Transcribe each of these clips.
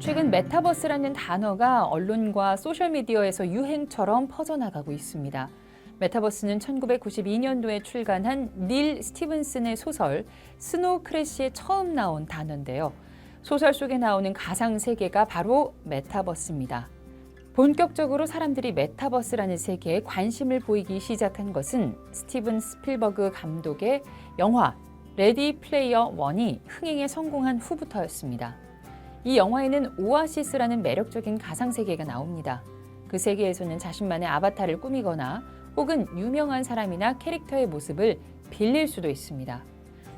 최근 메타버스라는 단어가 언론과 소셜미디어에서 유행처럼 퍼져나가고 있습니다. 메타버스는 1992년도에 출간한 닐 스티븐슨의 소설 스노우 크래시에 처음 나온 단어인데요. 소설 속에 나오는 가상세계가 바로 메타버스입니다. 본격적으로 사람들이 메타버스라는 세계에 관심을 보이기 시작한 것은 스티븐 스필버그 감독의 영화 레디 플레이어 원이 흥행에 성공한 후부터였습니다. 이 영화에는 오아시스라는 매력적인 가상세계가 나옵니다. 그 세계에서는 자신만의 아바타를 꾸미거나 혹은 유명한 사람이나 캐릭터의 모습을 빌릴 수도 있습니다.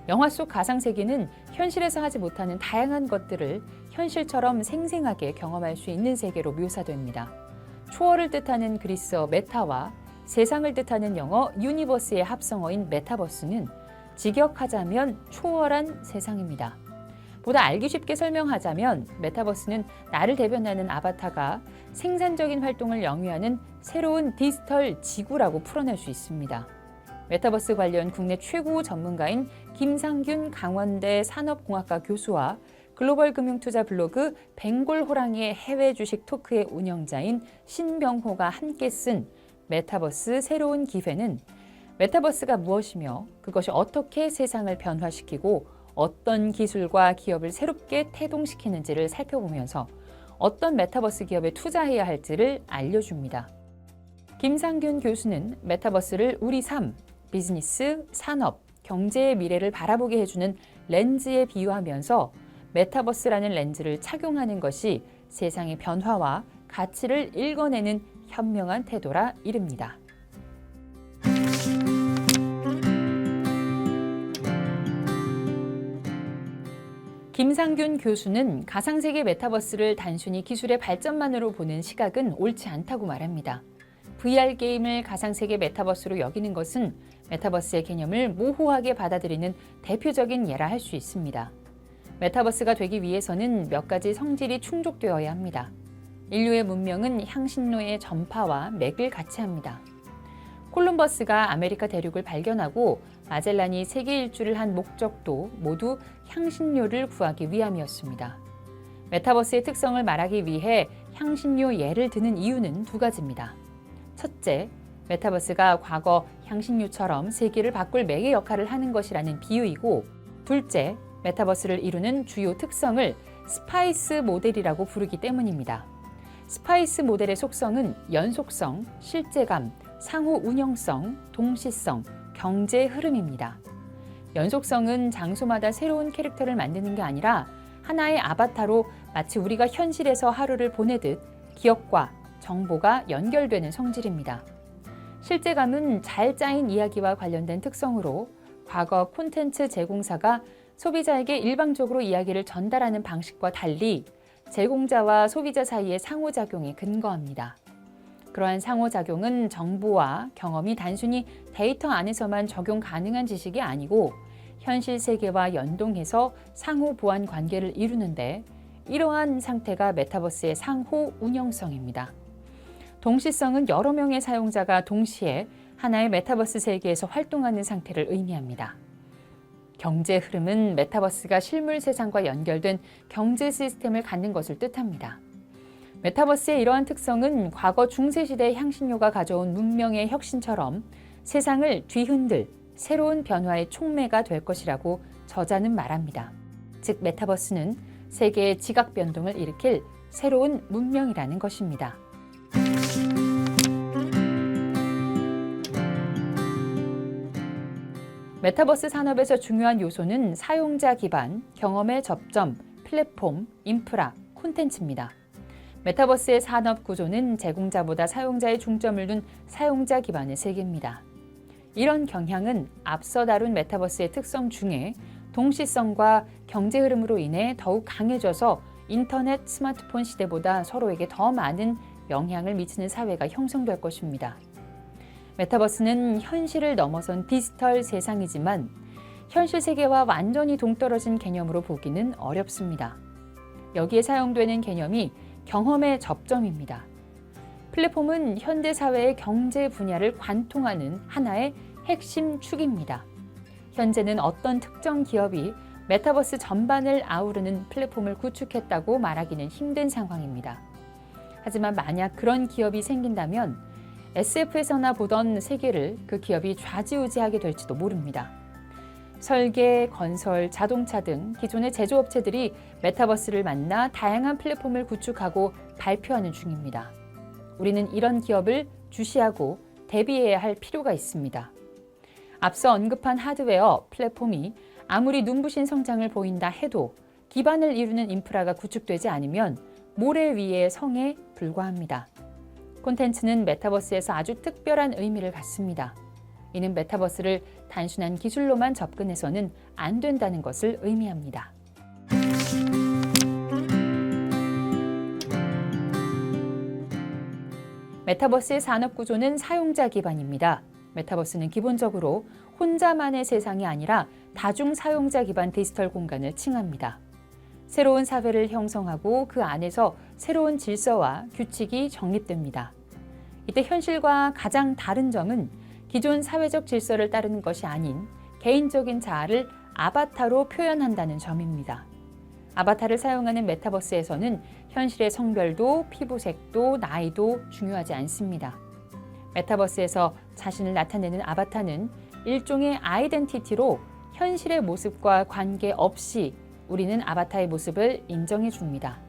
영화 속 가상세계는 현실에서 하지 못하는 다양한 것들을 현실처럼 생생하게 경험할 수 있는 세계로 묘사됩니다. 초월을 뜻하는 그리스어 메타와 세상을 뜻하는 영어 유니버스의 합성어인 메타버스는 직역하자면 초월한 세상입니다. 보다 알기 쉽게 설명하자면 메타버스는 나를 대변하는 아바타가 생산적인 활동을 영위하는 새로운 디지털 지구라고 풀어낼 수 있습니다. 메타버스 관련 국내 최고 전문가인 김상균 강원대 산업공학과 교수와 글로벌 금융투자 블로그 벵골호랑이의 해외 주식 토크의 운영자인 신병호가 함께 쓴 메타버스 새로운 기회는 메타버스가 무엇이며 그것이 어떻게 세상을 변화시키고 어떤 기술과 기업을 새롭게 태동시키는지를 살펴보면서 어떤 메타버스 기업에 투자해야 할지를 알려줍니다. 김상균 교수는 메타버스를 우리 삶, 비즈니스, 산업, 경제의 미래를 바라보게 해주는 렌즈에 비유하면서 메타버스라는 렌즈를 착용하는 것이 세상의 변화와 가치를 읽어내는 현명한 태도라 이릅니다. 김상균 교수는 가상세계 메타버스를 단순히 기술의 발전만으로 보는 시각은 옳지 않다고 말합니다. VR 게임을 가상세계 메타버스로 여기는 것은 메타버스의 개념을 모호하게 받아들이는 대표적인 예라 할 수 있습니다. 메타버스가 되기 위해서는 몇 가지 성질이 충족되어야 합니다. 인류의 문명은 향신료의 전파와 맥을 같이 합니다. 콜럼버스가 아메리카 대륙을 발견하고 마젤란이 세계 일주를 한 목적도 모두 향신료를 구하기 위함이었습니다. 메타버스의 특성을 말하기 위해 향신료 예를 드는 이유는 두 가지입니다. 첫째, 메타버스가 과거 향신료처럼 세계를 바꿀 매개 역할을 하는 것이라는 비유이고, 둘째, 메타버스를 이루는 주요 특성을 스파이스 모델이라고 부르기 때문입니다. 스파이스 모델의 속성은 연속성, 실제감, 상호 운영성, 동시성, 경제 흐름입니다. 연속성은 장소마다 새로운 캐릭터를 만드는 게 아니라 하나의 아바타로 마치 우리가 현실에서 하루를 보내듯 기억과 정보가 연결되는 성질입니다. 실제감은 잘 짜인 이야기와 관련된 특성으로 과거 콘텐츠 제공사가 소비자에게 일방적으로 이야기를 전달하는 방식과 달리 제공자와 소비자 사이의 상호작용에 근거합니다. 그러한 상호작용은 정보와 경험이 단순히 데이터 안에서만 적용 가능한 지식이 아니고 현실 세계와 연동해서 상호 보완 관계를 이루는데 이러한 상태가 메타버스의 상호 운영성입니다. 동시성은 여러 명의 사용자가 동시에 하나의 메타버스 세계에서 활동하는 상태를 의미합니다. 경제 흐름은 메타버스가 실물 세상과 연결된 경제 시스템을 갖는 것을 뜻합니다. 메타버스의 이러한 특성은 과거 중세시대 향신료가 가져온 문명의 혁신처럼 세상을 뒤흔들 새로운 변화의 촉매가 될 것이라고 저자는 말합니다. 즉 메타버스는 세계의 지각 변동을 일으킬 새로운 문명이라는 것입니다. 메타버스 산업에서 중요한 요소는 사용자 기반, 경험의 접점, 플랫폼, 인프라, 콘텐츠입니다. 메타버스의 산업 구조는 제공자보다 사용자의 중점을 둔 사용자 기반의 세계입니다. 이런 경향은 앞서 다룬 메타버스의 특성 중에 동시성과 경제 흐름으로 인해 더욱 강해져서 인터넷, 스마트폰 시대보다 서로에게 더 많은 영향을 미치는 사회가 형성될 것입니다. 메타버스는 현실을 넘어선 디지털 세상이지만 현실 세계와 완전히 동떨어진 개념으로 보기는 어렵습니다. 여기에 사용되는 개념이 경험의 접점입니다. 플랫폼은 현대 사회의 경제 분야를 관통하는 하나의 핵심 축입니다. 현재는 어떤 특정 기업이 메타버스 전반을 아우르는 플랫폼을 구축했다고 말하기는 힘든 상황입니다. 하지만 만약 그런 기업이 생긴다면 SF에서나 보던 세계를 그 기업이 좌지우지하게 될지도 모릅니다. 설계, 건설, 자동차 등 기존의 제조업체들이 메타버스를 만나 다양한 플랫폼을 구축하고 발표하는 중입니다. 우리는 이런 기업을 주시하고 대비해야 할 필요가 있습니다. 앞서 언급한 하드웨어, 플랫폼이 아무리 눈부신 성장을 보인다 해도 기반을 이루는 인프라가 구축되지 않으면 모래 위의 성에 불과합니다. 콘텐츠는 메타버스에서 아주 특별한 의미를 갖습니다. 이는 메타버스를 단순한 기술로만 접근해서는 안 된다는 것을 의미합니다. 메타버스의 산업 구조는 사용자 기반입니다. 메타버스는 기본적으로 혼자만의 세상이 아니라 다중 사용자 기반 디지털 공간을 칭합니다. 새로운 사회를 형성하고 그 안에서 새로운 질서와 규칙이 정립됩니다. 이때 현실과 가장 다른 점은 기존 사회적 질서를 따르는 것이 아닌 개인적인 자아를 아바타로 표현한다는 점입니다. 아바타를 사용하는 메타버스에서는 현실의 성별도 피부색도 나이도 중요하지 않습니다. 메타버스에서 자신을 나타내는 아바타는 일종의 아이덴티티로 현실의 모습과 관계없이 우리는 아바타의 모습을 인정해 줍니다.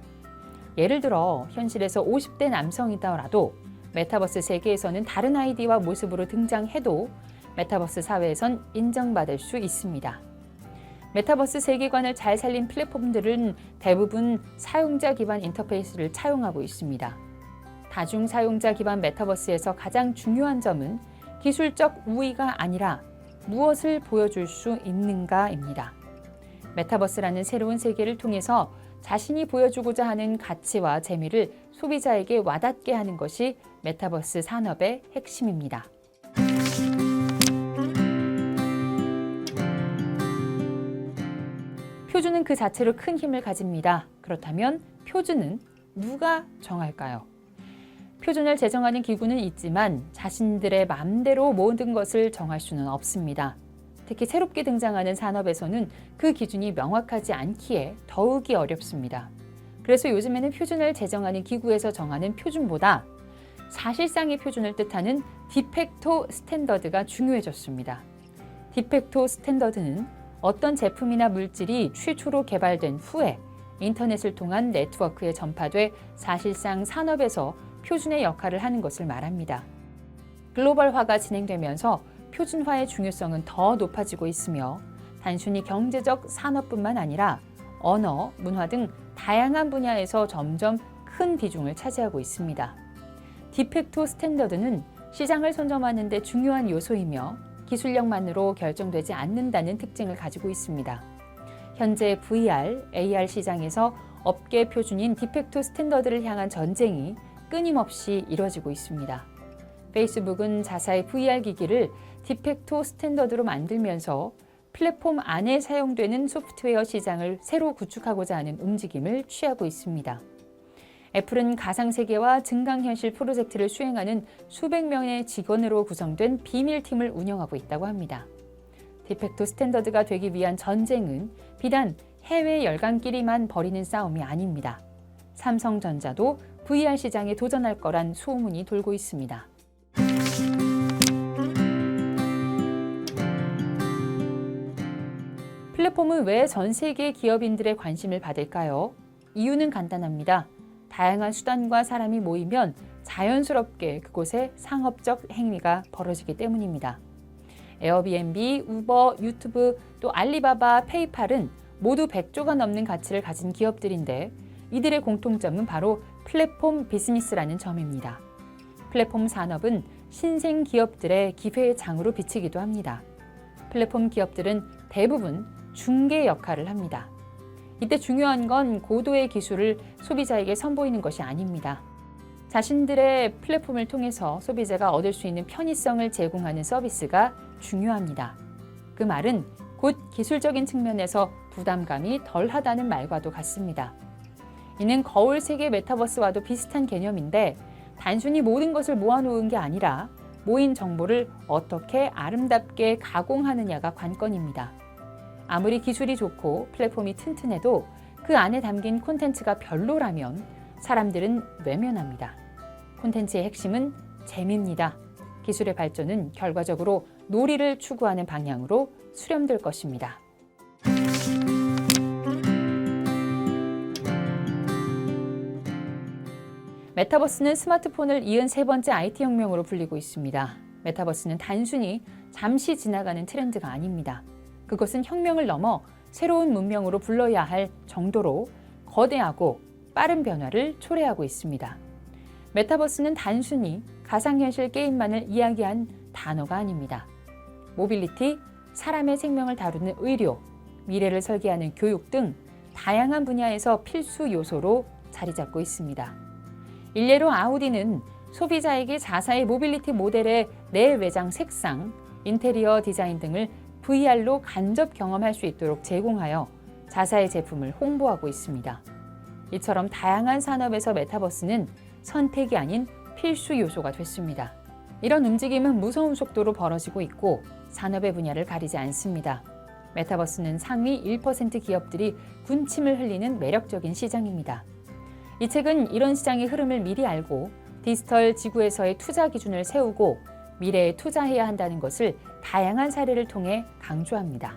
예를 들어 현실에서 50대 남성이더라도 메타버스 세계에서는 다른 아이디와 모습으로 등장해도 메타버스 사회에선 인정받을 수 있습니다. 메타버스 세계관을 잘 살린 플랫폼들은 대부분 사용자 기반 인터페이스를 차용하고 있습니다. 다중 사용자 기반 메타버스에서 가장 중요한 점은 기술적 우위가 아니라 무엇을 보여줄 수 있는가입니다. 메타버스라는 새로운 세계를 통해서 자신이 보여주고자 하는 가치와 재미를 소비자에게 와닿게 하는 것이 메타버스 산업의 핵심입니다. 표준은 그 자체로 큰 힘을 가집니다. 그렇다면 표준은 누가 정할까요? 표준을 제정하는 기구는 있지만 자신들의 마음대로 모든 것을 정할 수는 없습니다. 특히 새롭게 등장하는 산업에서는 그 기준이 명확하지 않기에 더욱이 어렵습니다. 그래서 요즘에는 표준을 제정하는 기구에서 정하는 표준보다 사실상의 표준을 뜻하는 디팩토 스탠더드가 중요해졌습니다. 디팩토 스탠더드는 어떤 제품이나 물질이 최초로 개발된 후에 인터넷을 통한 네트워크에 전파돼 사실상 산업에서 표준의 역할을 하는 것을 말합니다. 글로벌화가 진행되면서 표준화의 중요성은 더 높아지고 있으며 단순히 경제적 산업뿐만 아니라 언어, 문화 등 다양한 분야에서 점점 큰 비중을 차지하고 있습니다. 디팩토 스탠더드는 시장을 선점하는 데 중요한 요소이며 기술력만으로 결정되지 않는다는 특징을 가지고 있습니다. 현재 VR, AR 시장에서 업계 표준인 디팩토 스탠더드를 향한 전쟁이 끊임없이 이뤄지고 있습니다. 페이스북은 자사의 VR 기기를 디팩토 스탠더드로 만들면서 플랫폼 안에 사용되는 소프트웨어 시장을 새로 구축하고자 하는 움직임을 취하고 있습니다. 애플은 가상세계와 증강현실 프로젝트를 수행하는 수백 명의 직원으로 구성된 비밀팀을 운영하고 있다고 합니다. 디팩토 스탠더드가 되기 위한 전쟁은 비단 해외 열강끼리만 벌이는 싸움이 아닙니다. 삼성전자도 VR 시장에 도전할 거란 소문이 돌고 있습니다. 플랫폼은 왜 전 세계 기업인들의 관심을 받을까요? 이유는 간단합니다. 다양한 수단과 사람이 모이면 자연스럽게 그곳에 상업적 행위가 벌어지기 때문입니다. 에어비앤비, 우버, 유튜브, 또 알리바바, 페이팔은 모두 100조가 넘는 가치를 가진 기업들인데 이들의 공통점은 바로 플랫폼 비즈니스라는 점입니다. 플랫폼 산업은 신생 기업들의 기회의 장으로 비치기도 합니다. 플랫폼 기업들은 대부분 중개 역할을 합니다. 이때 중요한 건 고도의 기술을 소비자에게 선보이는 것이 아닙니다. 자신들의 플랫폼을 통해서 소비자가 얻을 수 있는 편의성을 제공하는 서비스가 중요합니다. 그 말은 곧 기술적인 측면에서 부담감이 덜하다는 말과도 같습니다. 이는 거울 세계 메타버스와도 비슷한 개념인데 단순히 모든 것을 모아놓은 게 아니라 모인 정보를 어떻게 아름답게 가공하느냐가 관건입니다. 아무리 기술이 좋고 플랫폼이 튼튼해도 그 안에 담긴 콘텐츠가 별로라면 사람들은 외면합니다. 콘텐츠의 핵심은 재미입니다. 기술의 발전은 결과적으로 놀이를 추구하는 방향으로 수렴될 것입니다. 메타버스는 스마트폰을 이은 세 번째 IT 혁명으로 불리고 있습니다. 메타버스는 단순히 잠시 지나가는 트렌드가 아닙니다. 그것은 혁명을 넘어 새로운 문명으로 불러야 할 정도로 거대하고 빠른 변화를 초래하고 있습니다. 메타버스는 단순히 가상현실 게임만을 이야기한 단어가 아닙니다. 모빌리티, 사람의 생명을 다루는 의료, 미래를 설계하는 교육 등 다양한 분야에서 필수 요소로 자리 잡고 있습니다. 일례로 아우디는 소비자에게 자사의 모빌리티 모델의 내외장 색상, 인테리어 디자인 등을 VR로 간접 경험할 수 있도록 제공하여 자사의 제품을 홍보하고 있습니다. 이처럼 다양한 산업에서 메타버스는 선택이 아닌 필수 요소가 됐습니다. 이런 움직임은 무서운 속도로 벌어지고 있고 산업의 분야를 가리지 않습니다. 메타버스는 상위 1% 기업들이 군침을 흘리는 매력적인 시장입니다. 이 책은 이런 시장의 흐름을 미리 알고 디지털 지구에서의 투자 기준을 세우고 미래에 투자해야 한다는 것을 다양한 사례를 통해 강조합니다.